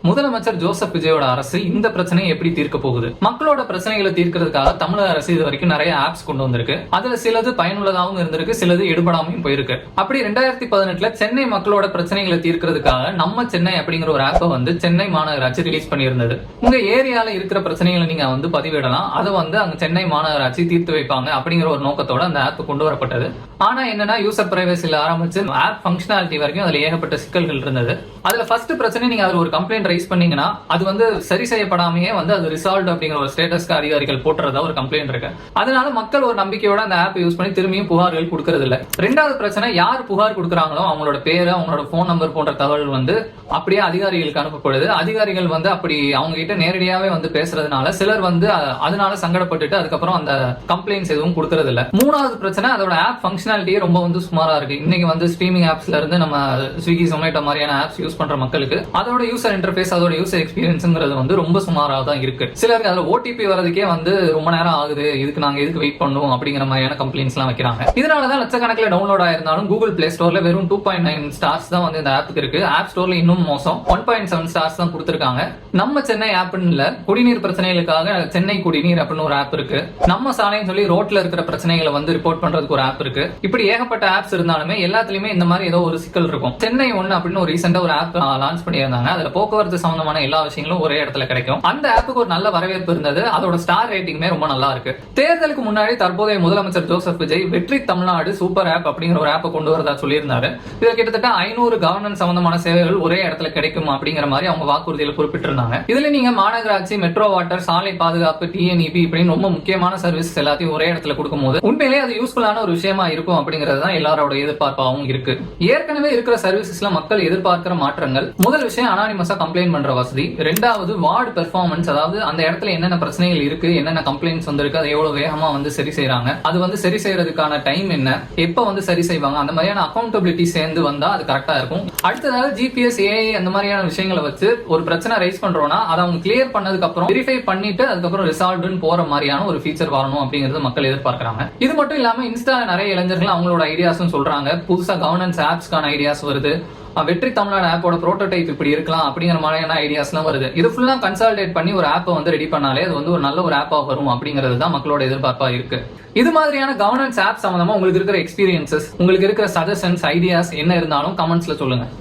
முதலமைச்சர் ஜோசப் விஜயோட அரசு இந்த பிரச்சனையை எப்படி தீர்க்க போகுது? மக்களோட பிரச்சனைகளை தீர்க்கிறதுக்காக தமிழக அரசு இது வரைக்கும் நிறைய ஆப்ஸ் கொண்டு வந்திருக்கு. அதுல சிலது பயனுள்ளதாகவும் இருந்திருக்கு, சிலது எடுபடாமையும் போயிருக்கு. அப்படி 2018 சென்னை மக்களோட பிரச்சனைகளை தீர்க்கிறதுக்காக நம்ம சென்னை அப்படிங்கிற ஒரு ஆப்பை சென்னை மாநகராட்சி ரிலீஸ் பண்ணியிருந்தது. உங்க ஏரியால இருக்கிற பிரச்சனைகளை நீங்க பதிவிடலாம். அதை அங்க சென்னை மாநகராட்சி தீர்த்து வைப்பாங்க அப்படிங்கிற ஒரு நோக்கத்தோட அந்த ஆப் கொண்டு வரப்பட்டது. ஆனா என்னன்னா, யூசர் பிரைவசில ஆரம்பிச்சு ஆப் ஃபங்க்ஷனாலிட்டி வரைக்கும் அதுல ஏகப்பட்ட சிக்கல்கள் இருந்தது. அதுல ஃபர்ஸ்ட் பிரச்சனை, நீங்க அதுல ஒரு கம்ப்ளைண்ட் ரைஸ் பண்ணீங்கன்னா அது சரி செய்யப்படாமையே அது ரிசால்வ் அப்படிங்கிற ஒரு ஸ்டேட்டஸ்க்கு அதிகாரிகள் போட்டுறதா ஒரு கம்ப்ளைண்ட் இருக்கு. அதனால மக்கள் ஒரு நம்பிக்கையோட அந்த ஆப் யூஸ் பண்ணி திரும்பியும் புகார்கள் கொடுக்கறது இல்ல. ரெண்டாவது பிரச்சனை, யார் புகார் கொடுக்குறாங்களோ அவங்களோட பேரு, அவங்களோட போன் நம்பர் போன்ற தகவல் அப்படியே அதிகாரிகளுக்கு அனுப்பப்படுது. அதிகாரிகள் அப்படி அவங்க கிட்ட நேரடியாவே பேசுறதுனால சிலர் அதனால சங்கடப்பட்டுட்டு அதுக்கப்புறம் அந்த கம்ப்ளைண்ட்ஸ் எதுவும் கொடுக்கறது இல்ல. மூணாவது பிரச்சனை, அதோட ஆப் ஃபங்க்ஷனாலிட்டியே ரொம்ப சுமாரா இருக்கு. இன்னைக்கு ஸ்ட்ரீமிங் ஆப்ஸ்ல இருந்து நம்ம ஸ்விக்கி, ஜொமேட்டோ மாதிரியான ஆப்ஸ் யூஸ் பண்ற மக்களுக்கு அதோட யூசர் இன்டர்ஃபேஸ், அதோட யூசர் எக்ஸ்பீரியன்ஸ்ங்கிறது ரொம்ப சுமாரா தான் இருக்கு. சிலருக்கு அதுல ஓடிபி வரதுக்கே ரொம்ப நேரம் ஆகுது, இதுக்கு நாங்க எதுக்கு வெயிட் பண்ணுவோம் அப்படிங்கிற மாதிரியான கம்ப்ளைண்ட்ஸ் எல்லாம் வைக்கிறாங்க. இதனாலதான் லட்சக்கணக்கில் டவுன்லோட் ஆயிருந்தாலும் கூகுள் பிளே ஸ்டோர்ல வெறும் 2.9 ஸ்டார்ஸ் தான் இந்த ஆப்புக்கு இருக்கு. ஆப் ஸ்டோர்ல இன்னும் மோசம் 1.7 ஸ்டார்ஸ் தான் கொடுத்திருக்காங்க. நம்ம சென்னை ஆப்ல குடிநீர் பிரச்சனைகளுக்காக சென்னை குடிநீர் அப்படின்னு ஒரு ஆப் இருக்கு. நம்ம சாலைன்னு சொல்லி ரோட்ல இருக்கிற பிரச்சனைகளை ரிப்போர்ட் பண்றதுக்கு ஒரு ஆப் இருக்கு. இப்படி ஏகப்பட்ட ஆப்ஸ் இருந்தாலுமே எல்லாத்துலயுமே இந்த மாதிரி ஏதோ ஒரு சிக்கல் இருக்கும். சென்னை ஒன்னு அப்படின்னு ஒரு ரீசெண்டா ஒரு ஆப் லான்ச் பண்ணியிருந்தாங்க. அதுல போக்குவரத்து சம்பந்தமான எல்லா விஷயங்களும் ஒரே இடத்துல கிடைக்கும். அந்த ஆப்புக்கு ஒரு நல்ல வரவேற்பு இருந்தது. அதோட ஸ்டார் ரேட்டிங்குமே ரொம்ப நல்லா இருக்கு. தேர்தலுக்கு முன்னாடி தற்போதைய முதலமைச்சர் ஜோசப் விஜய் வெற்றி தமிழ்நாடு சூப்பர் ஆப் அப்படிங்கிற ஒரு ஆப்பை கொண்டு வரதா சொல்லியிருந்தாரு. இதுல கிட்டத்தட்ட 500 கவர்னன்ஸ் சம்பந்தமான சேவைகள் ஒரே இடத்துல கிடைக்கும் அப்படிங்கிற மாதிரி அவங்க வாக்குறுதியில் குறிப்பிட்டிருந்தாங்க. இதுல நீங்க மாநகராட்சி, மெட்ரோ வாட்டர், சாலை பாதுகாப்பு, டிஎன்இபி இப்படின்னு ரொம்ப முக்கியமான சர்வீஸ் எல்லாத்தையும் ஒரே இடத்துல கொடுக்கும் போது உண்மையிலேயே அது யூஸ்ஃபுல்லான ஒரு விஷயமா இருக்கும் அப்படிங்கிறது தான் எல்லாரோட எதிர்பார்ப்பாகவும் இருக்கு. ஏற்கனவே இருக்கிற சர்வீசஸ்ல மக்கள் எதிர்பார்க்கிற மாற்றங்கள், முதல் விஷயம் அனானிமஸா கம்ப்ளைண்ட் பண்ற வசதி. ரெண்டாவது வார்டு பெர்ஃபார்மன்ஸ், அதாவது அந்த இடத்துல என்னென்ன பிரச்சனைகள் இருக்கு, என்னென்ன கம்ப்ளைண்ட்ஸ் வந்திருக்கு, அதை எவ்வளவு வேகமா சரி செய்யறாங்க, அது சரி செய்யறதுக்கான டைம் என்ன, எப்ப சரி செய்வாங்க, அந்த மாதிரியான அக்கௌண்டபிலிட்டி சேர்ந்து வந்தா அது கரெக்டா இருக்கும். அடுத்ததாக ஜிபிஎஸ், ஏஐ அந்த மாதிரியான விஷயங்களை வச்சு ஒரு பிரச்சனை ரைஸ் பண்றோம்னா அதை அவங்க கிளியர் பண்ணதுக்கு அப்புறம் வெரிஃபை பண்ணிட்டு அதுக்கப்புறம் ரிசால்வ்னு போற மாதிரியான ஒரு ஃபீச்சர் வரணும் அப்படிங்கறது மக்கள் எதிர்பார்க்கறாங்க. இது மட்டும் இல்லாம இன்ஸ்டா நிறைய இளைஞர்கள் அவங்களோட ஐடியாஸும் சொல்றாங்க. புதுசா கவர்னன்ஸ் ஆப்ஸ்க்கான ஐடியாஸ் வருது. வெற்றி தமிழ்நாடு ஆப்போட புரோட்டோடைப் இப்படி இருக்கலாம் அப்படிங்கிற மாதிரியான ஐடியாஸ்லாம் வருது. இது ஃபுல்லா கன்சாலிடேட் பண்ணி ஒரு ஆப்பை ரெடி பண்ணாலே அது ஒரு நல்ல ஒரு ஆப்பா வரும் அப்படிங்கிறது தான் மக்களோட எதிர்பார்ப்பா இருக்கு. இது மாதிரியான கவர்னன்ஸ் ஆப் சம்பந்தமா உங்களுக்கு இருக்கிற எக்ஸ்பீரியன்சஸ், உங்களுக்கு இருக்கிற சஜஷன்ஸ், ஐடியாஸ் என்ன இருந்தாலும் கமெண்ட்ஸ்ல சொல்லுங்க.